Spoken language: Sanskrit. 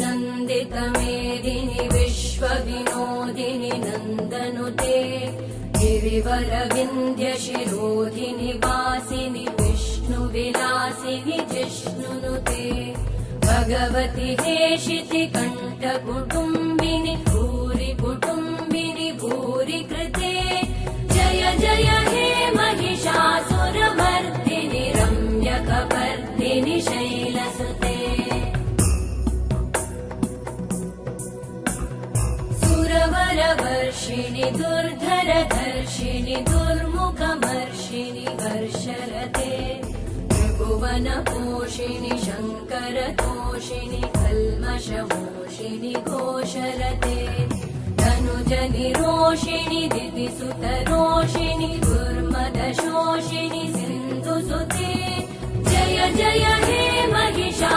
नन्दितमेदिनि विश्वविनोदिनि नन्दनुते गिरिवरविन्द्यशिरोधिनि वासिनि विष्णुविलासिनि जिष्णुनुते भगवति हेशिति कण्ठकुटुम्बिनि भूरि कुटुम्बिनि भूरि कृते जय जय हे महिषासुरमर्दिनि रम्यकपर्दिनि शैलसुते सुरवरवर्षिणि दुर्धरधर्षिणि दुर्मुखमर्षिणि हर्षरते त्रिभुवनपोषिणि शङ्करतोषिणि कल्मषमोषिणि घोषरते धनुजनिरोषिणि दितिसुतरोषिणि दुर्मदशोषिणि सिन्धुसुते जय जय हे महिषा